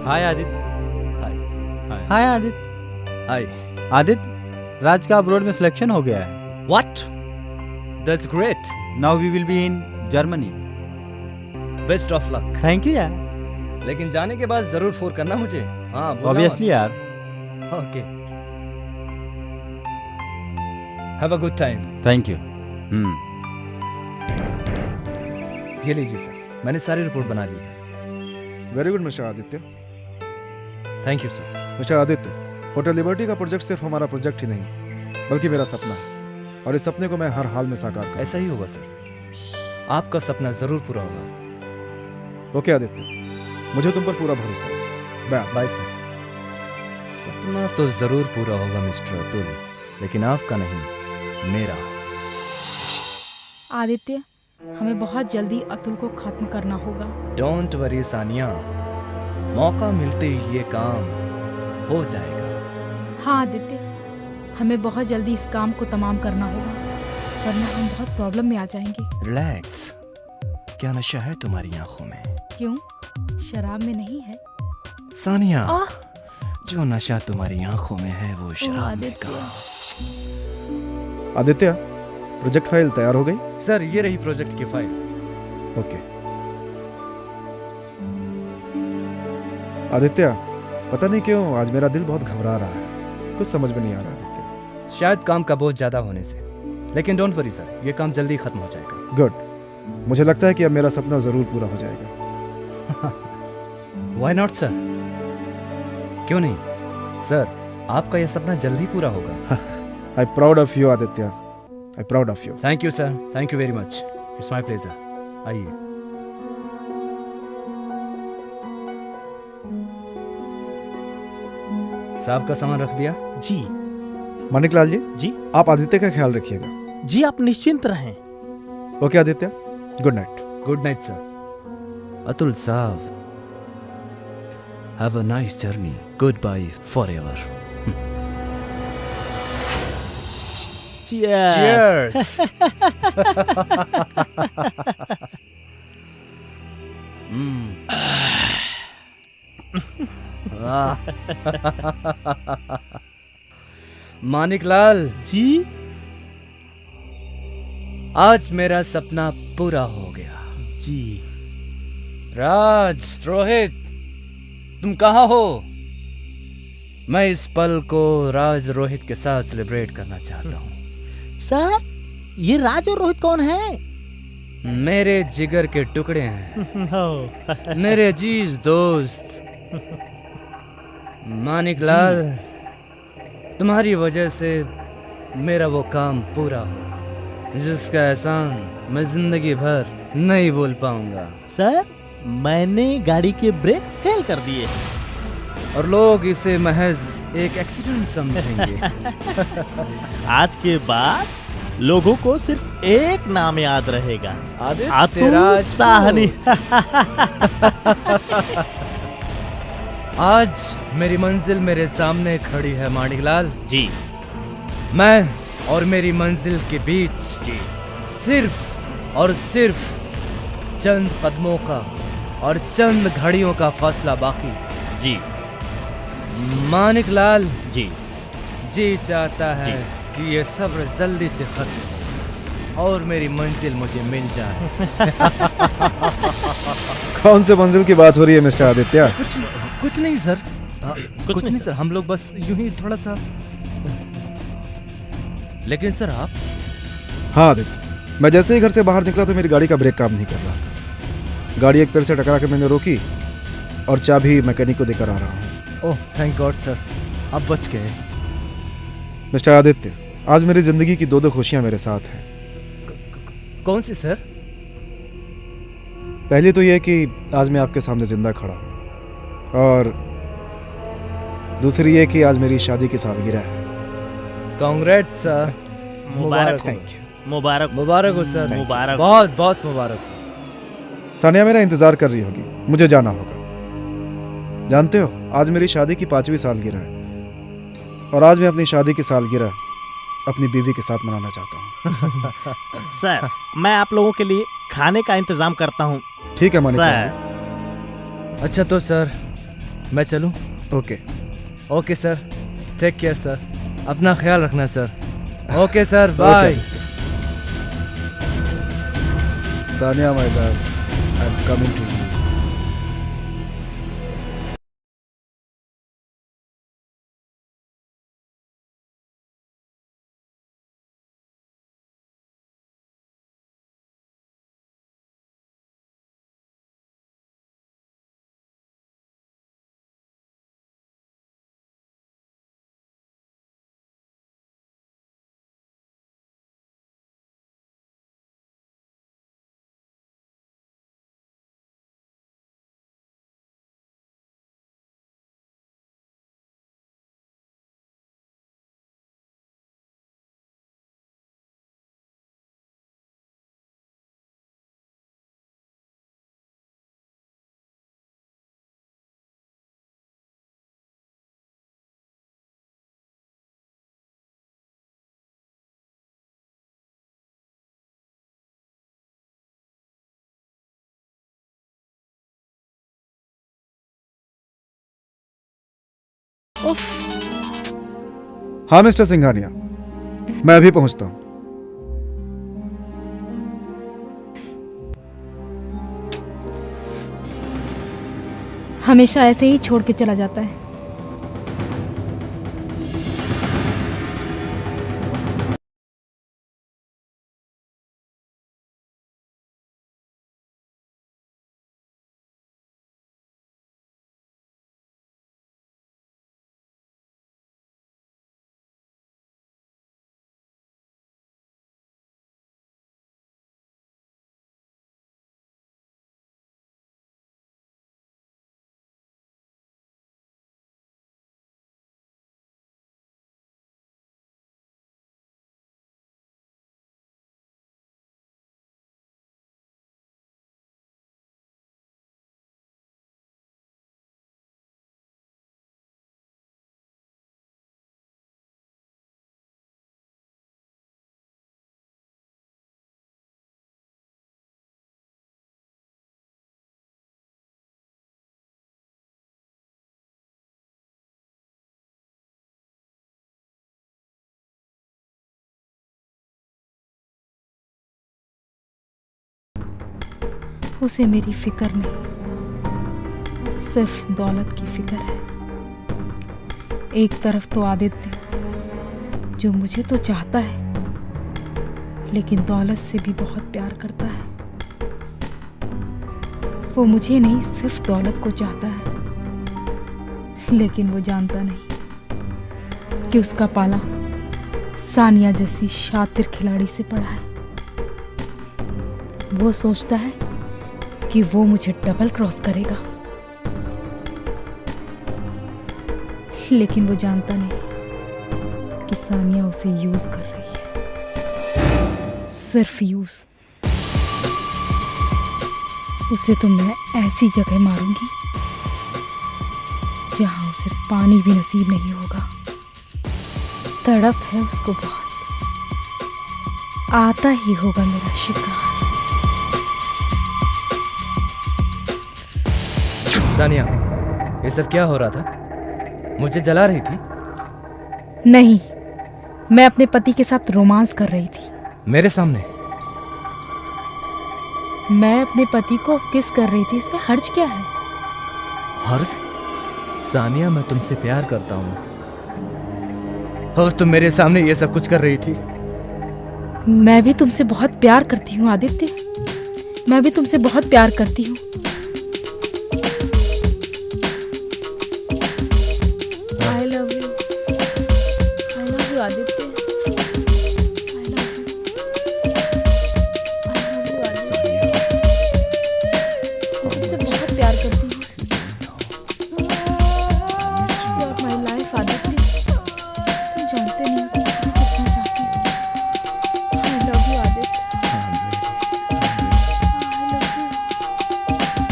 हाय आदित्य। हाय। हाय आदित्य। हाय। आदित्य, राज का अब्रॉड में सिलेक्शन हो गया है। What? That's great. Now we will be in Germany. Best of luck. Thank you यार। लेकिन जाने के बाद जरूर फोन करना मुझे। हाँ ऑब्वियसली यार। Okay. Have a good time. Thank you. ये लीजिए सर, मैंने सारी रिपोर्ट बना ली है। Very good mister Aditya. Thank you sir. Mister Aditya, hotel liberty का प्रोजेक्ट सिर्फ हमारा प्रोजेक्ट ही नहीं बल्कि मेरा सपना है, और इस सपने को मैं हर हाल में साकार करूंगा। ऐसा ही होगा सर, आपका सपना जरूर पूरा होगा। ओके आदित्य, मुझे तुम पर पूरा भरोसा है। Bye sir. सपना तो जरूर पूरा होगा मिस्टर अतुल, लेकिन आपका नहीं, मेरा। आदित्य, हमें बहुत जल्दी अतुल को खत्म करना होगा। डोंट वरी सानिया, मौका मिलते ही ये काम हो जाएगा। हाँ आदित्य, हमें बहुत जल्दी इस काम को तमाम करना होगा, वरना हम बहुत प्रॉब्लम में आ जाएंगे। रिलैक्स। क्या नशा है तुम्हारी आंखों में? क्यों? शराब में नहीं है सानिया। आह! जो नशा तुम्हारी आंखों में है वो शराब में आदित्य। का। आदित्य, प्रोजेक्ट फाइल तैयार हो गई? सर ये रही प्रोजेक्ट की फाइल। ओके आदित्य, पता नहीं क्यों आज मेरा दिल बहुत घबरा रहा है, कुछ समझ में नहीं आ रहा आदित्य। शायद काम का बोझ ज्यादा होने से, लेकिन डोंट वरी सर, ये काम जल्दी खत्म हो जाएगा। गुड, मुझे लगता है कि अब मेरा सपना जरूर पूरा हो जाएगा। Why not sir? क्यों नहीं सर, आपका यह सपना जल्दी पूरा होगा। I proud of you Aditya, I proud of you. Thank you sir, thank you very much. It's my pleasure. आइए। साहब का सामान रख दिया? जी मानिकलाल जी, जी आप आदित्य का ख्याल रखिएगा। जी, आप निश्चिंत रहें। Okay Aditya, good night. Good night sir. Atul साहब, have a nice journey. Good bye forever. Cheers. Maniklal ji, आज मेरा सपना पूरा हो गया। जी राज, रोहित, तुम कहाँ हो? मैं इस पल को राज रोहित के साथ सेलिब्रेट करना चाहता हूँ। सर, ये राज और रोहित कौन है? मेरे जिगर के टुकड़े हैं, मेरे अजीज दोस्त। मानिकलाल, तुम्हारी वजह से मेरा वो काम पूरा हो जिसका एहसान मैं जिंदगी भर नहीं भूल पाऊंगा। सर, मैंने गाड़ी के ब्रेक फेल कर दिए और लोग इसे महज एक एक्सीडेंट समझेंगे। आज के बाद लोगों को सिर्फ एक नाम याद रहेगा, आदित्य अतुल राज साहनी। आज मेरी मंजिल मेरे सामने खड़ी है मानिकलाल। जी, मैं और मेरी मंजिल के बीच सिर्फ और सिर्फ चंद कदमों का और चंद घड़ियों का फासला बाकी। जी, मानिकलाल, जी, जी चाहता है जी। कि ये सब्र जल्दी से खत्म और मेरी मंजिल मुझे मिल जाए। कौन से मंजिल की बात हो रही है मिस्टर आदित्य? कुछ नहीं सर, कुछ नहीं सर, हम लोग बस यूं ही थोड़ा सा। लेकिन सर आप? हाँ आदित्य, मैं जैसे ही घर से बाहर निकला तो मेरी गाड़ी का ब्रेक काम नहीं कर रहा था। गाड़ी एक पेड़ से टकरा कर मैंने रोकी और चाबी मैकेनिक को देकर आ रहा हूँ। ओह थैंक गॉड सर, आप बच गए। मिस्टर आदित्य, आज मेरी जिंदगी की दो खुशियां मेरे साथ हैं। कौन सी सर? पहली तो यह कि आज मैं आपके सामने जिंदा खड़ा हूँ, और दूसरी ये कि आज मेरी शादी की सालगिरह है। Congrats sir. मुबारक हो। Thank you. मुबारक मुबारक हो सर। मुबारक। बहुत बहुत मुबारक हो। सानिया मेरा इंतजार कर रही होगी, मुझे जाना होगा। जानते हो, आज मेरी शादी की 5वीं सालगिरह है, और आज मैं अपनी शादी की सालगिरह अपनी बीवी के साथ मनाना चाहता हूँ। सर, मैं आप लोगों के लिए खाने का इंतजाम करता हूँ। ठीक है मानिक। सर, अच्छा तो सर, मैं चलूं? Okay. Okay sir, take care sir, अपना ख्याल रखना sir. Okay sir, bye. Sania my love, I am coming to you. उफ, हाँ मिस्टर सिंघानिया, मैं अभी पहुंचता हूं। हमेशा ऐसे ही छोड़ के चला जाता है। उसे मेरी फिक्र नहीं, सिर्फ दौलत की फिक्र है। एक तरफ तो आदित्य जो मुझे तो चाहता है लेकिन दौलत से भी बहुत प्यार करता है। वो मुझे नहीं, सिर्फ दौलत को चाहता है, लेकिन वो जानता नहीं कि उसका पाला सानिया जैसी शातिर खिलाड़ी से पड़ा है। वो सोचता है कि वो मुझे डबल क्रॉस करेगा, लेकिन वो जानता नहीं कि सानिया उसे यूज कर रही है, सिर्फ यूज। उसे तो मैं ऐसी जगह मारूंगी जहां उसे पानी भी नसीब नहीं होगा। तड़प है उसको बहुत, आता ही होगा मेरा शिकार। सानिया, ये सब क्या हो रहा था? मुझे जला रही थी? नहीं, मैं अपने पति के साथ रोमांस कर रही थी। मेरे सामने? मैं अपने पति को किस कर रही थी, इसमें हर्ज क्या है? हर्ज? सानिया, मैं तुमसे प्यार करता हूँ और तुम मेरे सामने ये सब कुछ कर रही थी। मैं भी तुमसे बहुत प्यार करती हूँ आदित्य, मैं भी तुमसे बहुत प्यार करती हूँ। I love you. I love you Aditya. I love you. I love you Aditya. मैं तुमसे बहुत प्यार करती हूँ। You are my life Aditya. तुम जानते नहीं हो कि मैं कितना चाहती हूँ। I love you Aditya. I love you.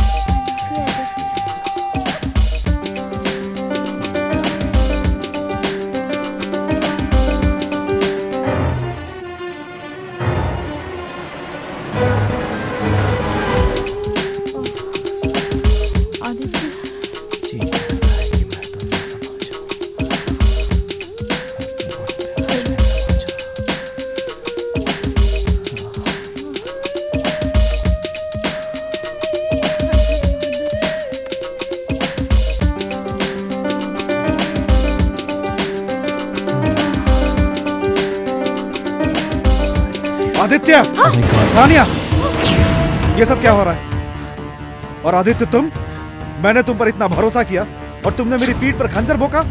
Aditya, Sania, ये सब क्या हो रहा है? और आदित्य तुम, मैंने तुम पर इतना भरोसा किया और तुमने मेरी पीठ पर खंजर भोंका।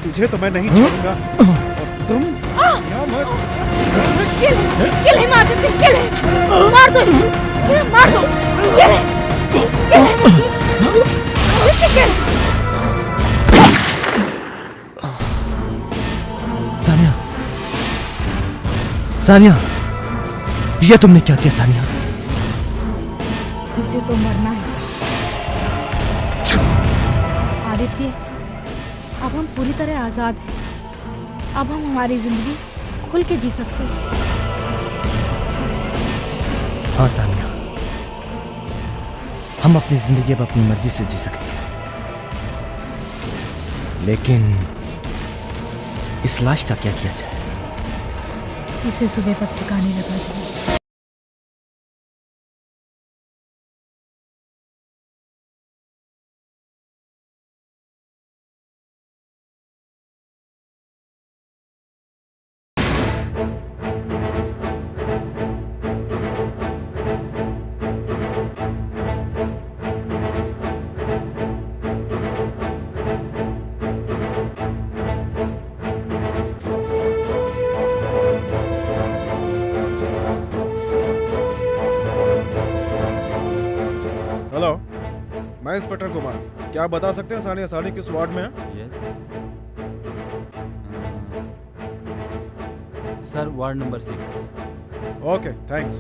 तुझे तो मैं नहीं छोड़ूंगा। और तुम किल him, आदित्य, किल him, मार दो इसे, मार दो, किल आदित्य, किल। सानिया, सानिया, ये तुमने क्या किया सानिया? इसे तो मरना ही था। आदित्य, अब हम पूरी तरह आजाद हैं। अब हम हमारी जिंदगी खुल के जी सकते हैं। हाँ सानिया, हम अपनी जिंदगी अब अपनी मर्जी से जी सकेंगे, लेकिन इस लाश का क्या किया जाए? इसे सुबह तक ठिकाने लगा दिया। हेलो, मैं इंस्पेक्टर कुमार। क्या आप बता सकते हैं सानिया सानी किस वार्ड में है? Yes sir, ward number 6। Okay, thanks.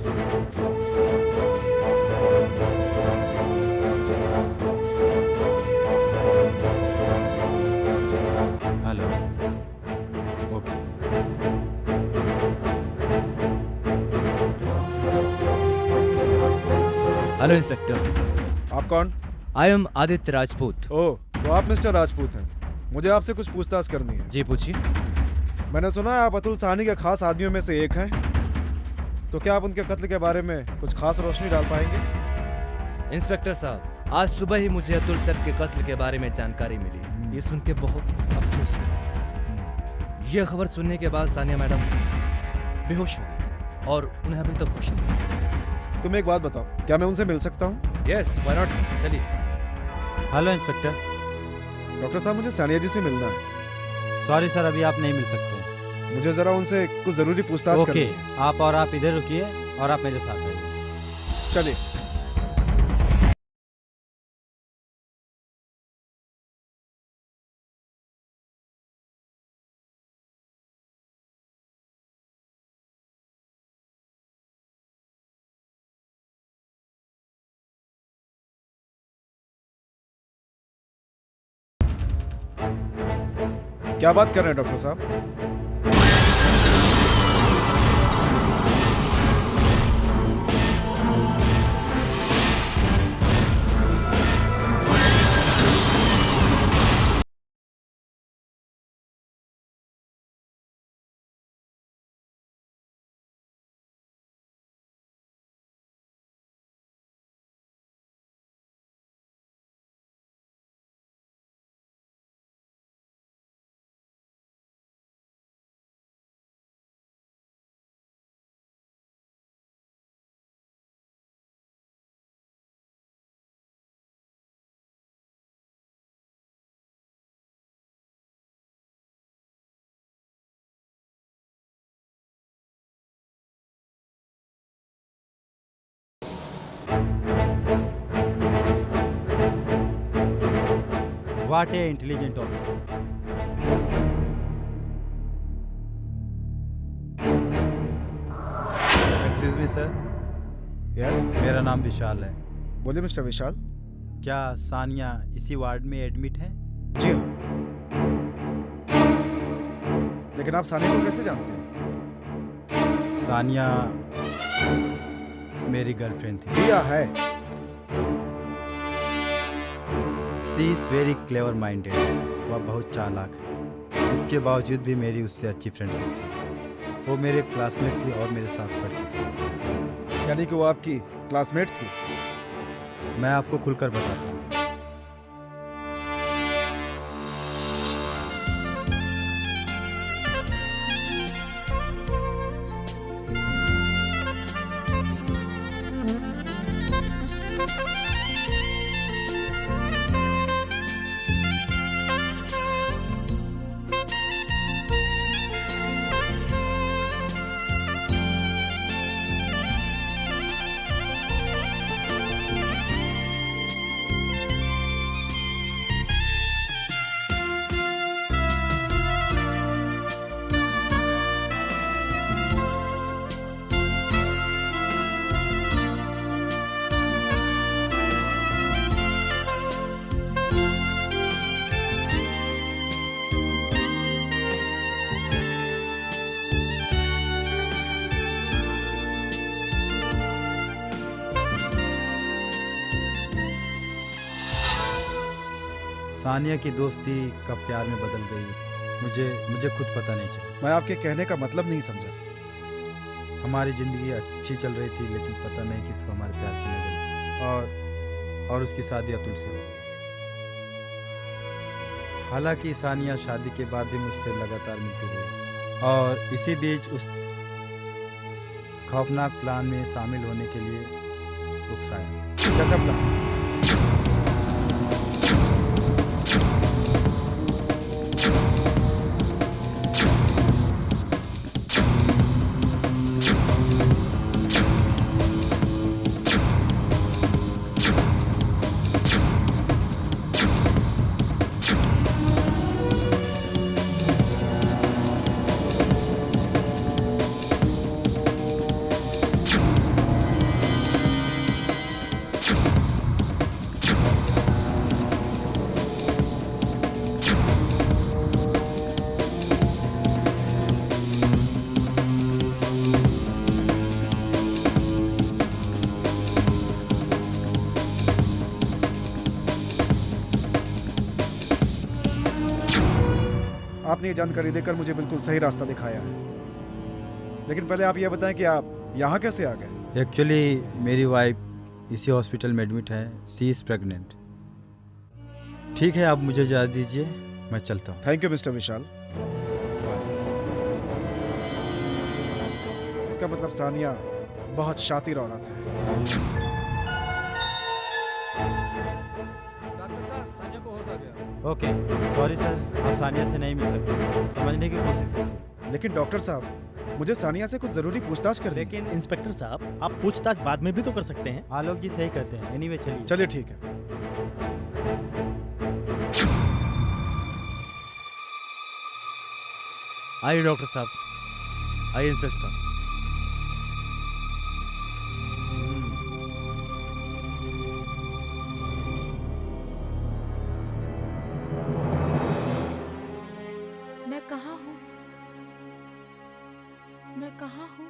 Hello, okay. Hello inspector, आप कौन? I am Aditya Rajput. Oh, तो आप मिस्टर राजपूत हैं। मुझे आपसे कुछ पूछताछ करनी है। जी पूछिए। मैंने सुना है आप अतुल साहनी के खास आदमियों में से एक हैं। तो क्या आप उनके कत्ल के बारे में कुछ खास रोशनी डाल पाएंगे? इंस्पेक्टर साहब, आज सुबह ही मुझे अतुल सर के कत्ल के बारे में जानकारी मिली। ये सुन के बहुत अफसोस हुआ। ये खबर सुनने के बाद सानिया मैडम बेहोश हो गई और उन्हें अभी तक होश नहीं। तुम एक बात बताओ, क्या मैं उनसे मिल सकता हूँ? यस, व्हाई नॉट सर, चलिए। Hello inspector. डॉक्टर साहब, मुझे सानिया जी से मिलना है। सॉरी सर, अभी आप नहीं मिल सकते। मुझे जरा उनसे कुछ जरूरी पूछताछ करनी ओके, है। आप इधर रुकिए और आप मेरे साथ आइए। चलिए। क्या बात कर रहे हैं डॉक्टर साहब? What a intelligent officer. Excuse me sir, yes, मेरा नाम विशाल है। बोलिए मिस्टर विशाल। क्या सानिया इसी वार्ड में एडमिट है? जी हाँ। लेकिन आप सानिया को कैसे जानते हैं? सानिया मेरी गर्लफ्रेंड थी। दिया है। She is very clever minded. वह बहुत चालाक है। इसके बावजूद भी मेरी उससे अच्छी फ्रेंडशिप थी। वो मेरे क्लासमेट थी और मेरे साथ पढ़ती थी। यानी कि वो आपकी क्लासमेट थी? मैं आपको खुलकर बताता हूँ। सानिया की दोस्ती कब प्यार में बदल गई मुझे खुद पता नहीं चला। मैं आपके कहने का मतलब नहीं समझा। हमारी ज़िंदगी अच्छी चल रही थी, लेकिन पता नहीं किसको हमारे प्यार की नजर लगी और उसकी शादी अतुल से हो गई। हालांकि सानिया शादी के बाद भी मुझसे लगातार मिलती रही और इसी बीच उस खौफनाक प्लान में शामिल होने के लिए उकसाया। कैसा प्लान? आपने ये जानकारी देकर मुझे बिल्कुल सही रास्ता दिखाया है, लेकिन पहले आप ये बताएं कि आप यहाँ कैसे आ गए? एक्चुअली मेरी वाइफ इसी हॉस्पिटल में एडमिट है। सी इज़ प्रेग्नेंट। ठीक है, आप मुझे इजाज़त दीजिए, मैं चलता हूँ। थैंक यू मिस्टर विशाल। इसका मतलब सानिया बहुत शातिर औरत है। डॉक्टर साहब, सानिया को होश आ गया। ओके, सॉरी सर, आप सानिया से नहीं मिल सकते। समझने की कोशिश कीजिए। लेकिन डॉक्टर साहब, मुझे सानिया से कुछ जरूरी पूछताछ करनी है। लेकिन इंस्पेक्टर साहब, आप पूछताछ बाद में भी तो कर सकते हैं। आलोक जी सही कहते हैं। एनीवे चलिए। चलिए ठीक है। आइए डॉक्टर साहब, आइए इंस्पेक्टर साहब। मैं कहाँ हूँ? मैं कहाँ हूँ?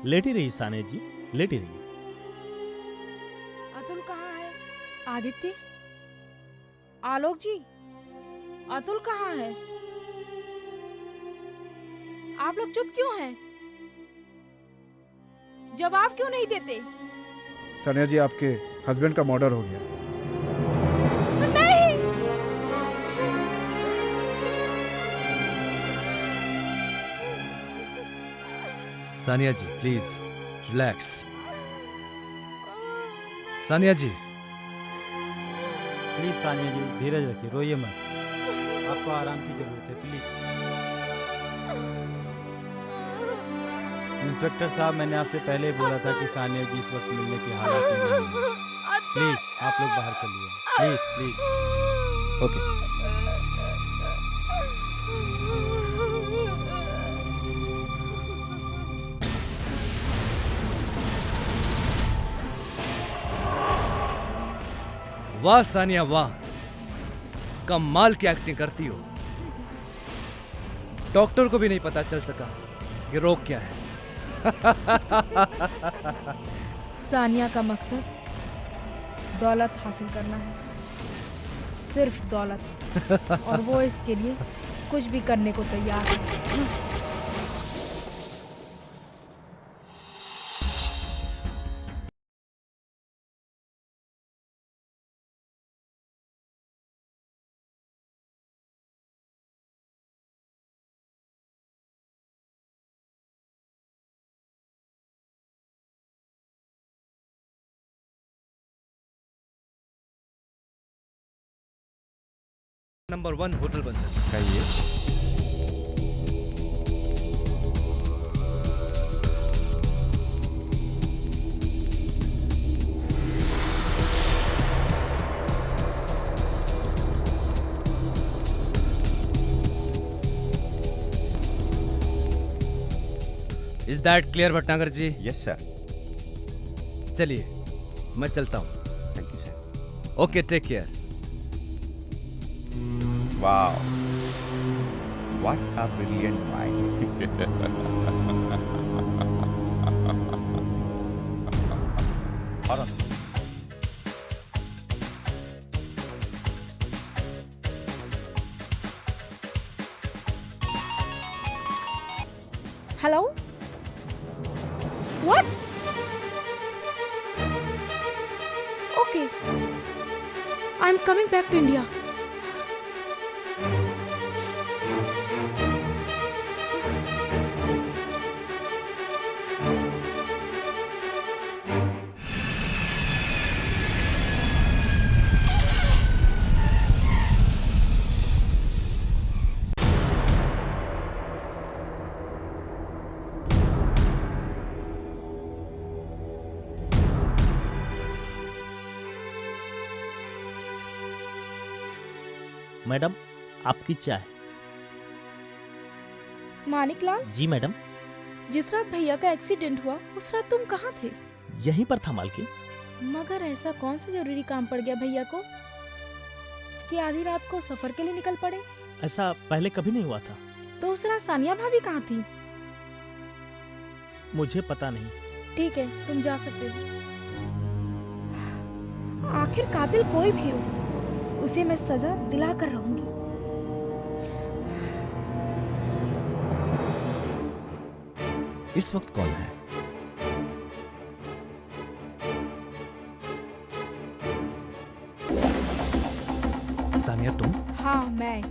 लेटी रही साने जी, लेटी रही। अतुल कहाँ है? आदित्य? आलोक जी, अतुल कहाँ है? आप लोग चुप क्यों हैं? जवाब क्यों नहीं देते? सानिया जी, आपके हस्बैंड का मर्डर हो गया। नहीं! Sania ji please relax. Sania ji, please Sania ji धीरज रखिए, रोइए मत। आपको आराम की ज़रूरत है, प्लीज़। इंस्पेक्टर साहब, मैंने आपसे पहले ही बोला था कि सानिया जी इस वक्त मिलने की हालत में नहीं है। प्लीज़ आप लोग बाहर चलिए, प्लीज़ प्लीज़। ओके। वाह सानिया वाह, कमाल की एक्टिंग करती हो। डॉक्टर को भी नहीं पता चल सका ये रोग क्या है। सानिया का मकसद दौलत हासिल करना है, सिर्फ दौलत, और वो इसके लिए कुछ भी करने को तैयार है। नंबर 1 होटल बन सकता है। कहिए। Is that clear Bhatnagar ji? Yes sir. चलिए मैं चलता हूँ। Thank you sir. Okay, take care. Wow, what a brilliant mind. और hello what okay I am coming back to India madam, आपकी चाय। मानिकलाल जी मैडम। जिस रात भैया का एक्सीडेंट हुआ उस रात तुम कहाँ थे? यहीं पर था मालकिन। मगर ऐसा कौन सा जरूरी काम पड़ गया भैया को कि आधी रात को सफर के लिए निकल पड़े? ऐसा पहले कभी नहीं हुआ था। तो उस रात सानिया भाभी कहाँ थी? मुझे पता नहीं। ठीक है, तुम जा सकते हो। आखिर कातिल कोई भी हो, उसे मैं सजा दिला कर रहूंगी। इस वक्त कौन है? सानिया तुम? हाँ मैं।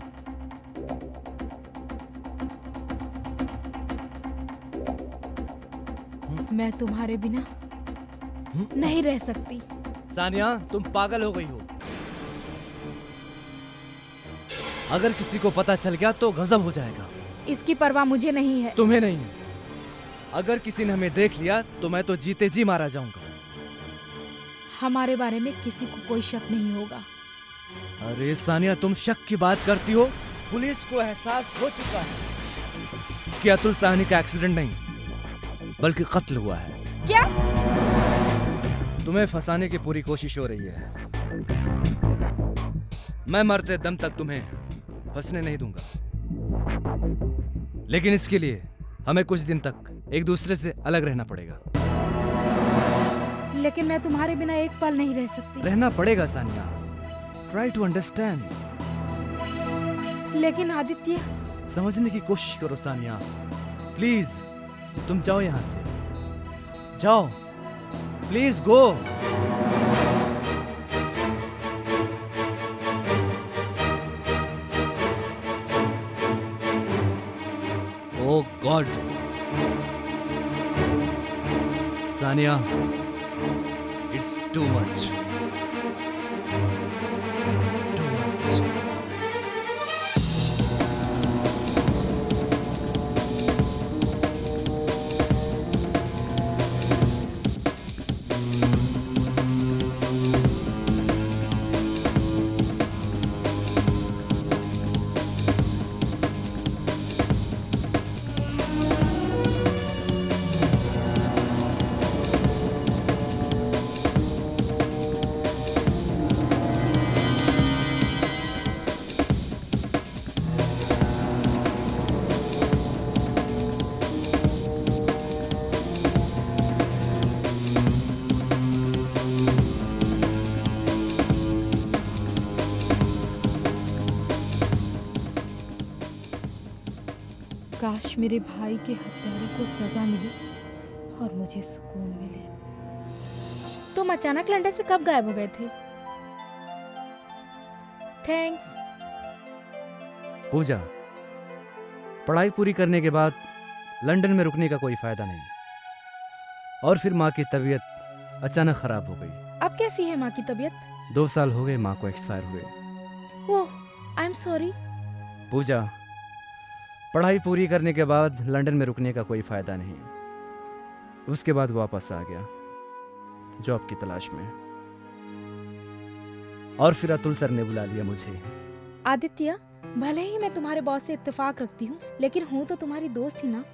मैं तुम्हारे बिना नहीं रह सकती। सानिया तुम पागल हो गई हो। अगर किसी को पता चल गया तो गजब हो जाएगा। इसकी परवाह मुझे नहीं है। तुम्हें नहीं। अगर किसी ने हमें देख लिया तो मैं तो जीते जी मारा जाऊंगा। हमारे बारे में किसी को कोई शक नहीं होगा। अरे सानिया तुम शक की बात करती हो। पुलिस को एहसास हो चुका है कि अतुल साहनी का एक्सीडेंट नहीं बल्कि कत्ल हुआ है। क्या? तुम्हें फंसाने की पूरी कोशिश हो रही है। मैं मरते दम तक तुम्हें फंसने नहीं दूंगा, लेकिन इसके लिए हमें कुछ दिन तक एक दूसरे से अलग रहना पड़ेगा। लेकिन मैं तुम्हारे बिना एक पल नहीं रह सकती। रहना पड़ेगा सानिया। Try to understand. लेकिन आदित्य। समझने की कोशिश करो सानिया, प्लीज। तुम जाओ यहां से, जाओ please go. Oh God, Sania, it's too much. Too much. काश मेरे भाई के हत्यारे को सजा मिले और मुझे सुकून मिले। तुम अचानक लंदन से कब गायब हो गए थे? थैंक्स। पूजा, पढ़ाई पूरी करने के बाद लंदन में रुकने का कोई फायदा नहीं। और फिर माँ की तबीयत अचानक खराब हो गई। अब कैसी है माँ की तबीयत? 2 साल हो गए माँ को एक्सपायर हुए। ओह, आई एम सॉरी। पूजा, पढ़ाई पूरी करने के बाद लंदन में रुकने का कोई फायदा नहीं। उसके बाद वापस आ गया जॉब की तलाश में, और फिर अतुल सर ने बुला लिया मुझे। आदित्य, भले ही मैं तुम्हारे बॉस से इत्तेफाक रखती हूँ, लेकिन हूँ तो तुम्हारी दोस्त ही ना।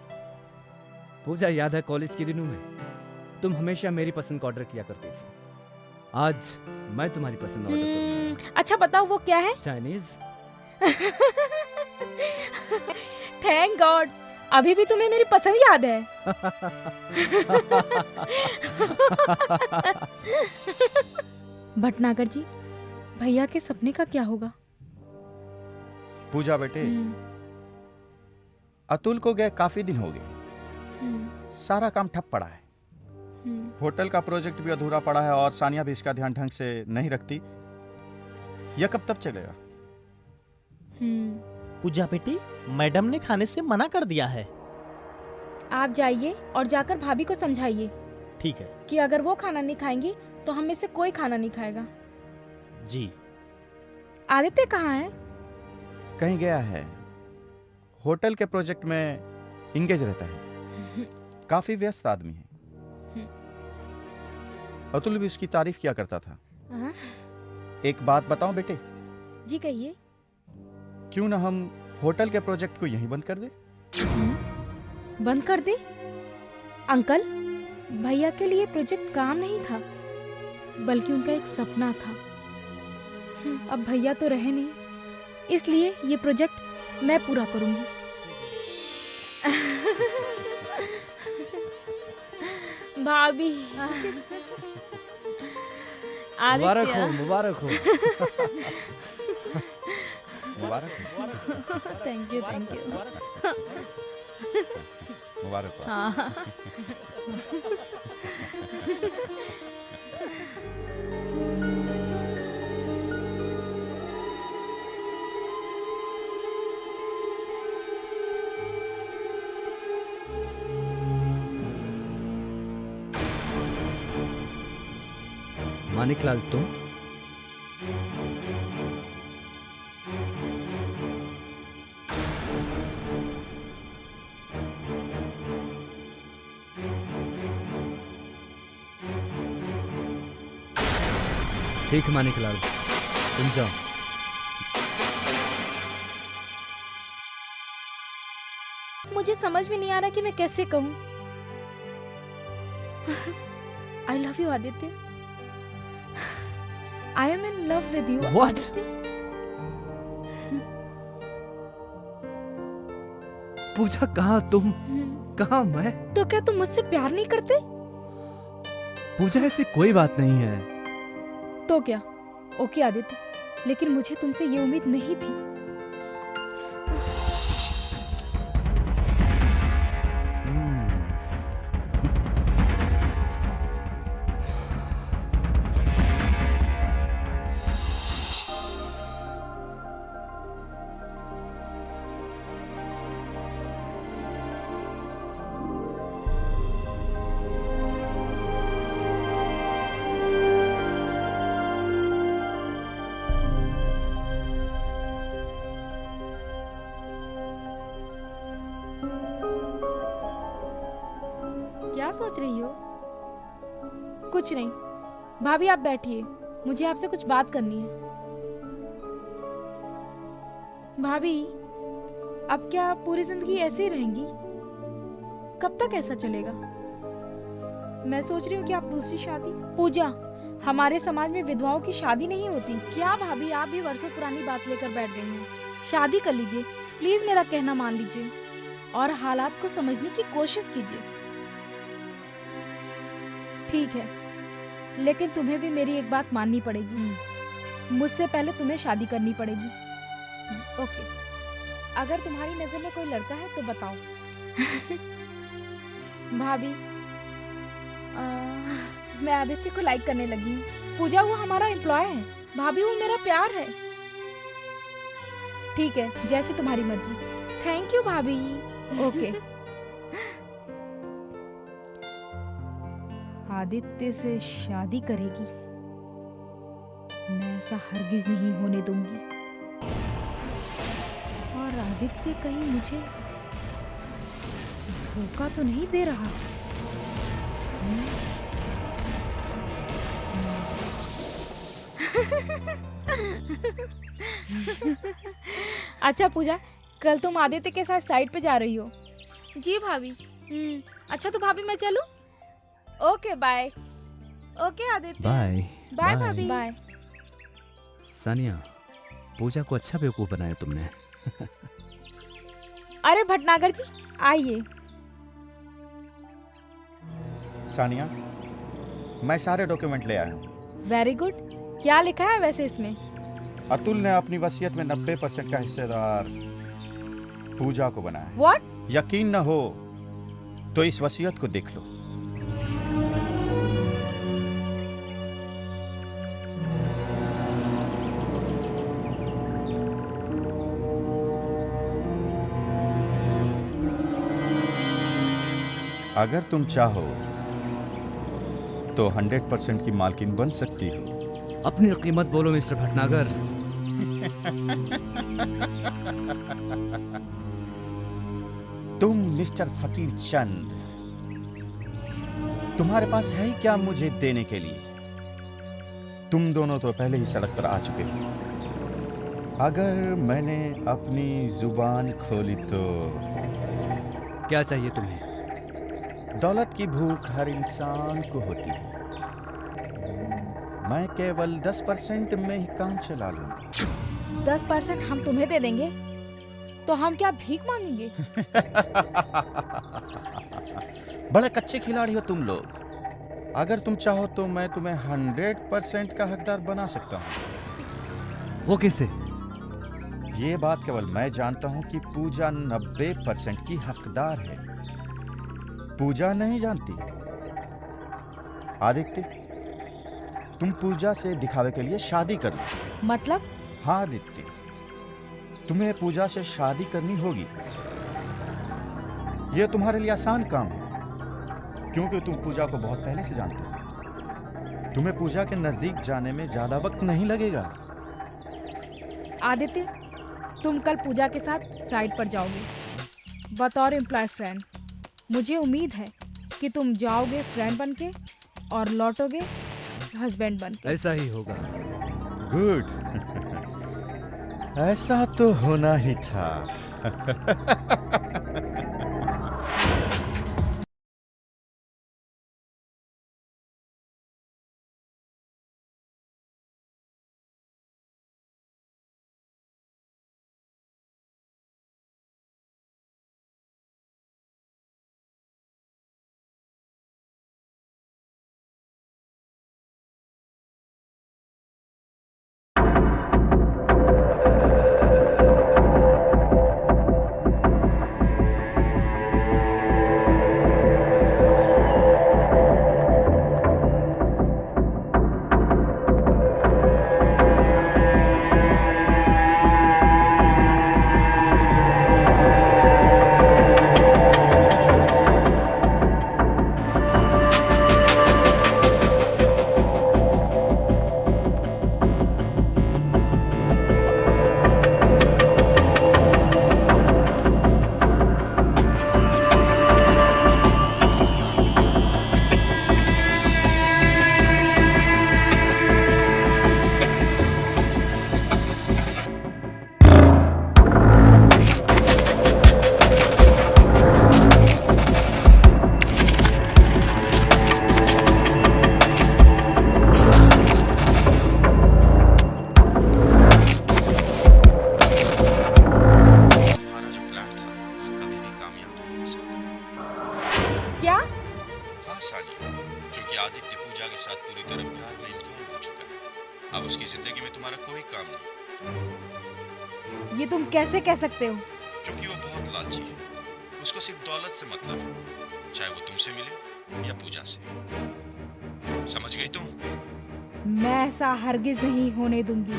पूजा, याद है कॉलेज के दिनों में तुम हमेशा मेरी पसंद का ऑर्डर किया करती थी। आज मैं तुम्हारी पसंद ऑर्डर करूंगा। अच्छा बताओ वो क्या है? चाइनीज। थैंक गॉड, अभी भी तुम्हें मेरी पसंद याद है। भटनागर जी, भैया के सपने का क्या होगा? पूजा बेटे, अतुल को गए काफी दिन हो गए। सारा काम ठप पड़ा है। होटल का प्रोजेक्ट भी अधूरा पड़ा है और सानिया भी इसका ध्यान ढंग से नहीं रखती। यह कब तक चलेगा? पूजा बेटी, मैडम ने खाने से मना कर दिया है। आप जाइए और जाकर भाभी को समझाइए ठीक है कि अगर वो खाना नहीं खाएंगी तो हम में से कोई खाना नहीं खाएगा। जी। आदित्य कहाँ है? कहीं गया है। होटल के प्रोजेक्ट में इंगेज रहता है। काफी व्यस्त आदमी है। अतुल भी उसकी तारीफ किया करता था। हाँ? एक बात बताऊं बेटे, जी कहिए। क्यों ना हम होटल के प्रोजेक्ट को यहीं बंद कर दे? बंद कर दे? अंकल, भैया के लिए प्रोजेक्ट काम नहीं था, बल्कि उनका एक सपना था। अब भैया तो रहे नहीं, इसलिए ये प्रोजेक्ट मैं पूरा करूंगी। भाभी, मुबारक हो, मुबारक हो। मुबारक हो। Thank you, thank you. मुबारक हो। हाँ। मानिकलाल, तुम? ठीक मानिकलाल, तुम जाओ। मुझे समझ में नहीं आ रहा कि मैं कैसे कहूँ। I love you Aditya. I am in love with you. What? पूजा, कहाँ तुम, कहाँ मैं? तो क्या तुम मुझसे प्यार नहीं करते? पूजा, ऐसी कोई बात नहीं है। तो क्या? ओके आदित्य, लेकिन मुझे तुमसे ये उम्मीद नहीं थी। क्या सोच रही हो? कुछ नहीं। भाभी आप बैठिए, मुझे आपसे कुछ बात करनी है। भाभी, अब क्या आप पूरी जिंदगी ऐसे ही रहेंगी? कब तक ऐसा चलेगा? मैं सोच रही हूँ कि आप दूसरी शादी। पूजा, हमारे समाज में विधवाओं की शादी नहीं होती। क्या भाभी, आप भी वर्षों पुरानी बात लेकर बैठ गई हैं? शादी कर लीजिए, प्लीज मेरा कहना मान लीजिए और हालात को समझने की कोशिश कीजिए। ठीक है, लेकिन तुम्हें भी मेरी एक बात माननी पड़ेगी। मुझसे पहले तुम्हें शादी करनी पड़ेगी। ओके, अगर तुम्हारी नजर में कोई लड़का है तो बताओ। भाभी, मैं आदित्य को लाइक करने लगी हूँ। पूजा, वो हमारा एम्प्लॉय है। भाभी, वो मेरा प्यार है। ठीक है, जैसे तुम्हारी मर्जी। थैंक यू भाभी। ओके। आदित्य से शादी करेगी? मैं ऐसा हरगिज नहीं होने दूंगी। और आदित्य कहीं मुझे धोखा तो नहीं दे रहा? अच्छा पूजा, कल तुम आदित्य के साथ साइट पे जा रही हो? जी भाभी। अच्छा तो भाभी मैं चलूं? Okay bye. Okay Aditya. Bye. Bye भाभी। बाय। सानिया, पूजा को अच्छा बेवकूफ बनाया तुमने। अरे भटनागर जी, आइए। सानिया, मैं सारे डॉक्यूमेंट ले आया हूँ। Very good. क्या लिखा है वैसे इसमें? अतुल ने अपनी वसीयत में 90% का हिस्सेदार पूजा को बनाया है। व्हाट? यकीन न हो तो इस वसीयत को देख लो। अगर तुम चाहो तो 100% की मालकिन बन सकती हो। अपनी कीमत बोलो मिस्टर भटनागर। तुम मिस्टर फकीर चंद, तुम्हारे पास है ही क्या मुझे देने के लिए? तुम दोनों तो पहले ही सड़क पर आ चुके हो। अगर मैंने अपनी जुबान खोली तो क्या चाहिए तुम्हें? दौलत की भूख हर इंसान को होती है। मैं केवल 10% में ही काम चला लूंगा। 10% हम तुम्हें दे देंगे तो हम क्या भीख मांगेंगे? बड़े कच्चे खिलाड़ी हो तुम लोग। अगर तुम चाहो तो मैं तुम्हें 100% का हकदार बना सकता हूँ। वो किससे? ये बात केवल मैं जानता हूँ कि पूजा 90% की हकदार है। पूजा नहीं जानती? आदित्य, तुम पूजा से दिखावे के लिए शादी कर लो। मतलब? हाँ आदित्य, तुम्हें पूजा से शादी करनी होगी। यह तुम्हारे लिए आसान काम है क्योंकि तुम पूजा को बहुत पहले से जानते हो। तुम्हें पूजा के नजदीक जाने में ज्यादा वक्त नहीं लगेगा। आदित्य, तुम कल पूजा के साथ साइट पर जाओगे बतौर एम्प्लॉय फ्रेंड। मुझे उम्मीद है कि तुम जाओगे फ्रेंड बनके और लौटोगे हस्बैंड बनके। ऐसा ही होगा। गुड। ऐसा तो होना ही था। आदित्य पूजा के साथ पूरी तरह प्यार में इन्वॉल्व हो चुका है। अब उसकी जिंदगी में तुम्हारा कोई काम नहीं। ये तुम कैसे कह सकते हो? क्योंकि वो बहुत लालची है। उसको सिर्फ दौलत से मतलब है, चाहे वो तुमसे मिले या पूजा से। समझ गई तुम? मैं ऐसा हरगिज नहीं होने दूंगी,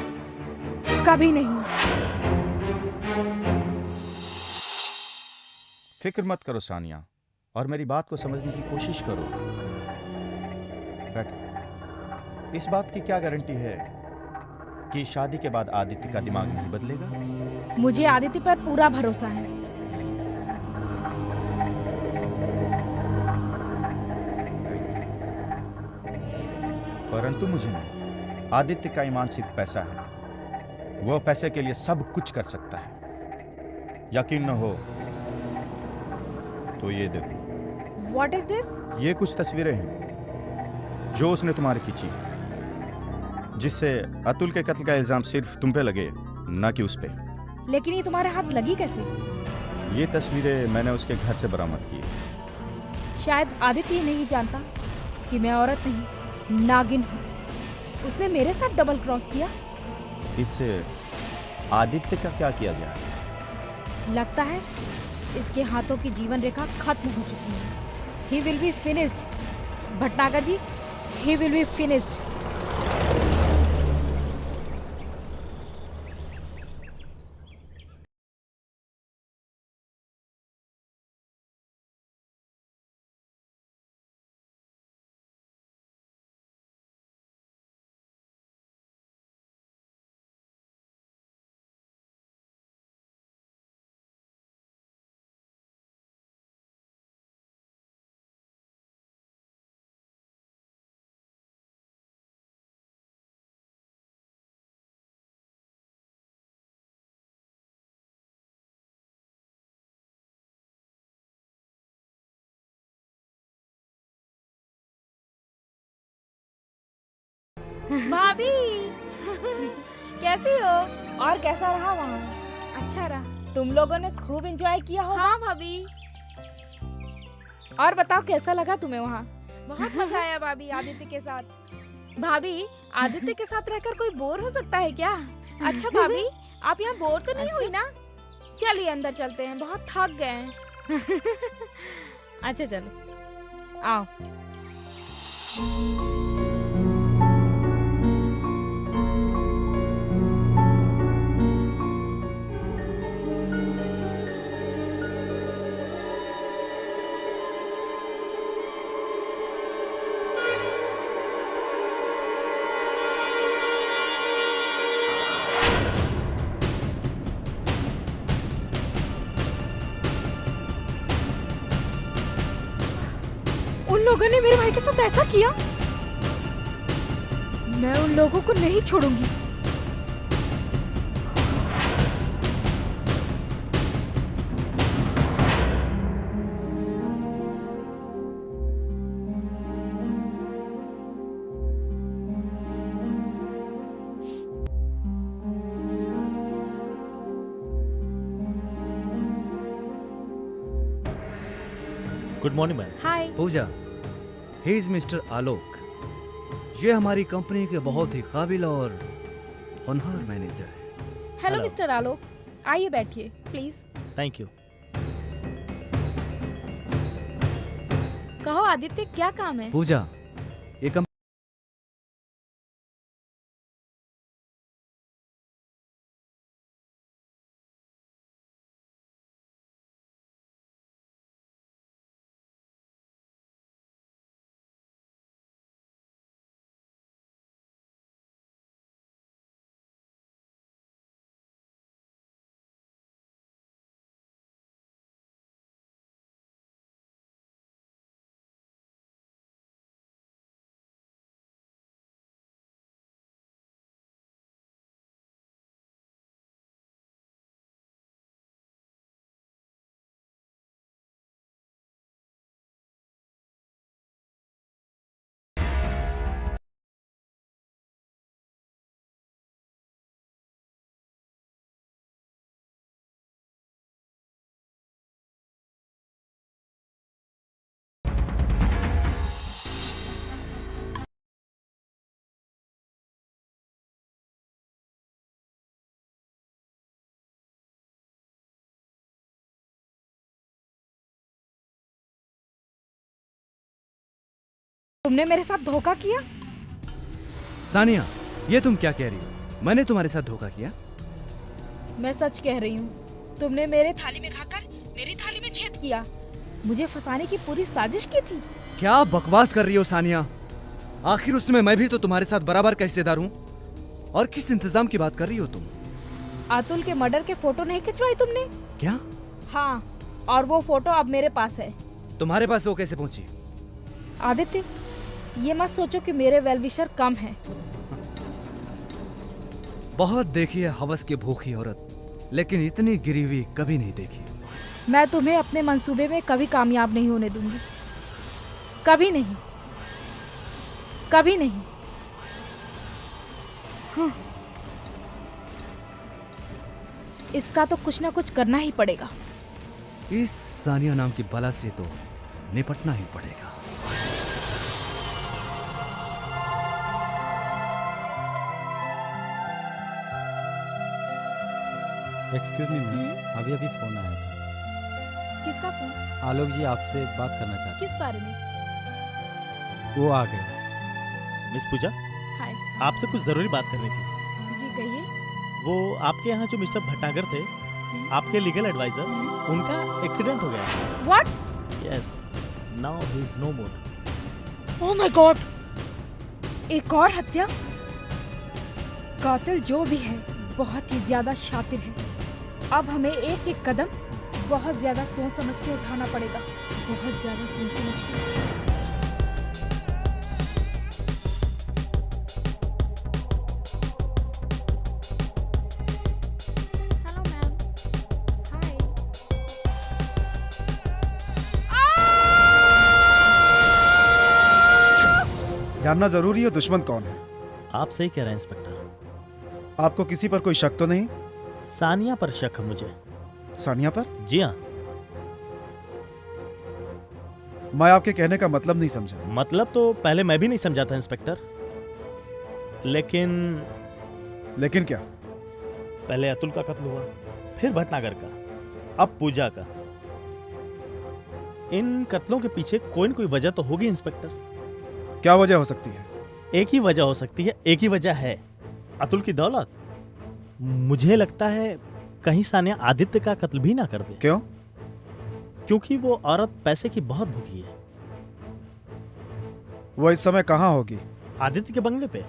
कभी नहीं। फिक्र मत करो सानिया, और मेरी बात को समझने की कोशिश करो। बैठो। इस बात की क्या गारंटी है कि शादी के बाद आदित्य का दिमाग नहीं बदलेगा? मुझे आदित्य पर पूरा भरोसा है। परंतु मुझे नहीं। आदित्य का ईमान सिर्फ पैसा है। वो पैसे के लिए सब कुछ कर सकता है। यकीन न हो तो ये देखो। What is this? ये कुछ तस्वीरें हैं जो उसने तुम्हारी खींची, जिससे अतुल के कत्ल का इल्जाम सिर्फ तुम पे लगे, ना कि उस पे। लेकिन ये तुम्हारे हाथ लगी कैसे? ये तस्वीरें मैंने उसके घर से बरामद की। शायद आदित्य नहीं जानता कि मैं औरत नहीं, नागिन हूँ। उसने मेरे साथ डबल क्रॉस किया। इससे आदित्य का क्या किया जाए? लगता है इसके हाथों की जीवन रेखा खत्म हो चुकी है। He will be finished. Bhatnagar ji, he will be finished. भाभी कैसी हो और कैसा रहा वहाँ? अच्छा रहा। तुम लोगों ने खूब एंजॉय किया होगा। हाँ भाभी। और बताओ कैसा लगा तुम्हें वहाँ? बहुत मजा आया भाभी आदित्य के साथ। भाभी आदित्य के साथ रहकर कोई बोर हो सकता है क्या? अच्छा भाभी आप यहाँ बोर तो नहीं हुई ना? चलिए अंदर चलते हैं, बहुत थक गए हैं। अच्छा चलो आओ। उन लोगों ने मेरे भाई के साथ ऐसा किया, मैं उन लोगों को नहीं छोड़ूंगी। Good morning ma'am. Hi. Pooja, he is mister Alok. ये हमारी कंपनी के बहुत ही काबिल और होनहार मैनेजर है। Hello Hello. मिस्टर आलोक, आइए बैठिए प्लीज। Thank you. कहो आदित्य क्या काम है? पूजा, ये कंपनी तुमने मेरे साथ धोखा किया? सानिया, ये तुम क्या कह रही हो? मैंने तुम्हारे साथ धोखा किया? मैं सच कह रही हूँ, तुमने मेरे थाली में खाकर मेरी थाली में छेद किया। मुझे फंसाने की पूरी साजिश की थी। क्या बकवास कर रही हो सानिया? आखिर उसमें मैं भी तो तुम्हारे साथ बराबर का हिस्सेदार हूँ। और किस इंतजाम की बात कर रही हो तुम? अतुल के मर्डर के फोटो नहीं खिंचवाई तुमने? क्या? हाँ, और वो फोटो अब मेरे पास है। तुम्हारे पास वो कैसे पहुंची? आदित्य, ये मत सोचो कि मेरे वेलविशर कम हैं। बहुत देखी है हवस की भूखी औरत, लेकिन इतनी गिरी हुई कभी नहीं देखी। मैं तुम्हें अपने मंसूबे में कभी कामयाब नहीं होने दूंगी। कभी नहीं, कभी नहीं। हाँ। इसका तो कुछ ना कुछ करना ही पड़ेगा। इस सानिया नाम की बला से तो निपटना ही पड़ेगा। एक्सक्यूज मी मैम, अभी अभी फ़ोन आया था। किसका फोन? आलोक जी आपसे बात करना चाहते किस बारे में? हैं। वो आ गए। मिस पूजा, हाय। आपसे कुछ जरूरी बात करनी थी। जी कहिए। वो आपके यहाँ जो मिस्टर भटनागर थे, आपके लीगल एडवाइजर, उनका एक्सीडेंट हो गया। What? Yes, now he is no more. Oh my God! एक और हत्या? कातिल जो भी है बहुत ही ज्यादा शातिर है। अब हमें एक एक कदम बहुत ज्यादा सोच समझ के उठाना पड़ेगा, बहुत ज्यादा सोच समझ के। Hello ma'am. हाय। जानना जरूरी है दुश्मन कौन है। आप सही कह रहे हैं इंस्पेक्टर। आपको किसी पर कोई शक तो नहीं? सानिया पर शक है मुझे। सानिया पर? जी हाँ। मैं आपके कहने का मतलब नहीं समझा। मतलब तो पहले मैं भी नहीं समझा था इंस्पेक्टर, लेकिन क्या? पहले अतुल का कत्ल हुआ, फिर भटनागर का, अब पूजा का। इन कत्लों के पीछे कोई न कोई वजह तो होगी इंस्पेक्टर। क्या वजह हो सकती है? एक ही वजह हो सकती है, एक ही वजह है, अतुल की दौलत। मुझे लगता है कहीं सानिया आदित्य का कत्ल भी ना कर दे। क्यों? क्योंकि वो औरत पैसे की बहुत भूखी है। वो इस समय कहाँ होगी? आदित्य के बंगले पे।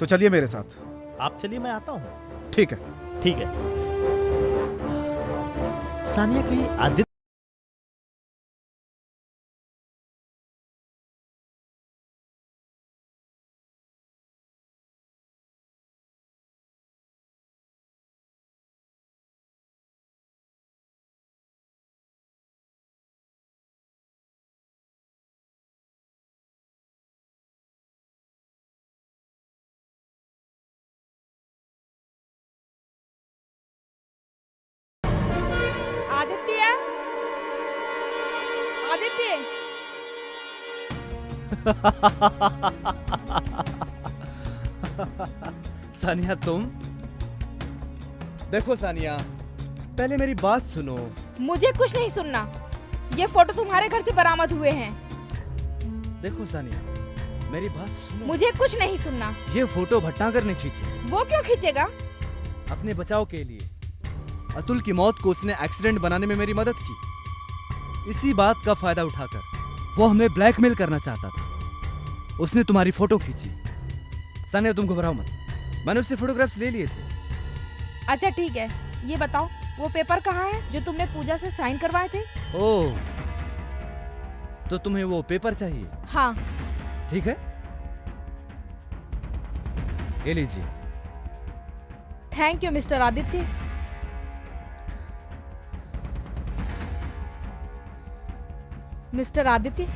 तो चलिए मेरे साथ। आप चलिए, मैं आता हूँ। ठीक है। ठीक है। सानिया कहीं आदित्य आदित्य, आदित्य। सानिया तुम? देखो सानिया, पहले मेरी बात सुनो। मुझे कुछ नहीं सुनना। ये फोटो तुम्हारे घर से बरामद हुए हैं। देखो सानिया, मेरी बात सुनो। मुझे कुछ नहीं सुनना। ये फोटो भटनागर ने खींची, वो क्यों खींचेगा? अपने बचाव के लिए। अतुल की मौत को उसने एक्सीडेंट बनाने में मेरी मदद की। इसी बात का फायदा उठाकर वो हमें ब्लैकमेल करना चाहता था। उसने तुम्हारी फोटो खींची। सानिया तुम घबराओ मत, मैंने उससे फोटोग्राफ्स ले लिए थे। अच्छा ठीक है, ये बताओ वो पेपर कहाँ है जो तुमने पूजा से साइन करवाए थे? ओह, तो तुम्हें वो पेपर चाहिए? हाँ। ठीक है, ये लीजिए। Thank you mister Aditya. Mister Aditya,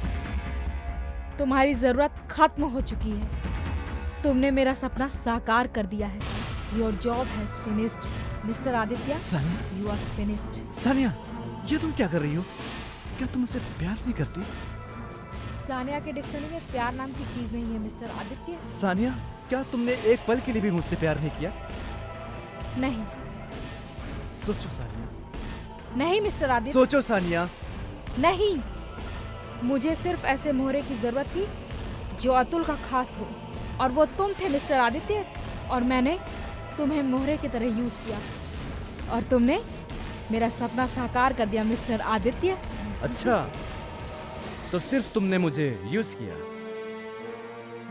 तुम्हारी जरूरत खत्म हो चुकी है। तुमने मेरा सपना साकार कर दिया है। Your job has finished mister Aditya. Sania, you are finished. Sania, ये तुम क्या कर रही हो? क्या तुम मुझसे प्यार नहीं करती? सानिया के डिक्शनरी में प्यार नाम की चीज नहीं है मिस्टर आदित्य। सानिया, क्या तुमने एक पल के लिए भी मुझसे प्यार नहीं किया? नहीं। सोचो सानिया, नहीं मिस्टर आदित्य। सोचो सानिया। नहीं, मुझे सिर्फ ऐसे मोहरे की जरूरत थी जो अतुल का खास हो, और वो तुम थे मिस्टर आदित्य। और मैंने तुम्हें मोहरे की तरह यूज किया, और तुमने मेरा सपना साकार कर दिया मिस्टर आदित्य। अच्छा, तो सिर्फ तुमने मुझे यूज किया?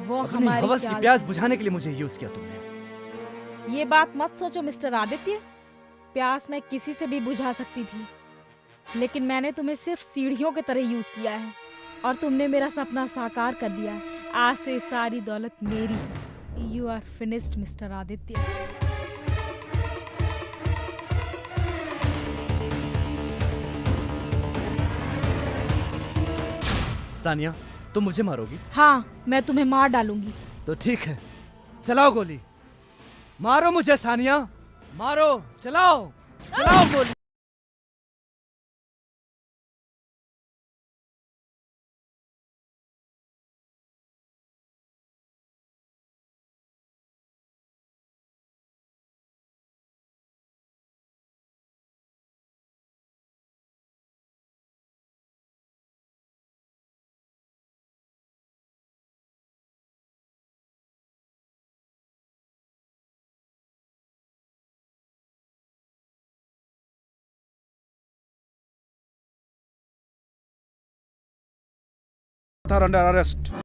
वो अपनी हमारी हवस की चाल प्यास थी। बुझाने के लिए मुझे यूज किया तुमने। ये बात मत सोचो मिस्टर आदित्य। प्यास मैं किसी से भी बुझा सकती थी, लेकिन मैंने तुम्हें सिर्फ सीढ़ियों की तरह यूज किया है, और तुमने मेरा सपना साकार कर दिया है। आज से सारी दौलत मेरी है। You are finished mister Aditya. Sania, तुम मुझे मारोगी? हाँ, मैं तुम्हें मार डालूंगी। तो ठीक है, चलाओ गोली। मारो मुझे सानिया, मारो, चलाओ, चलाओ गोली। both are under arrest.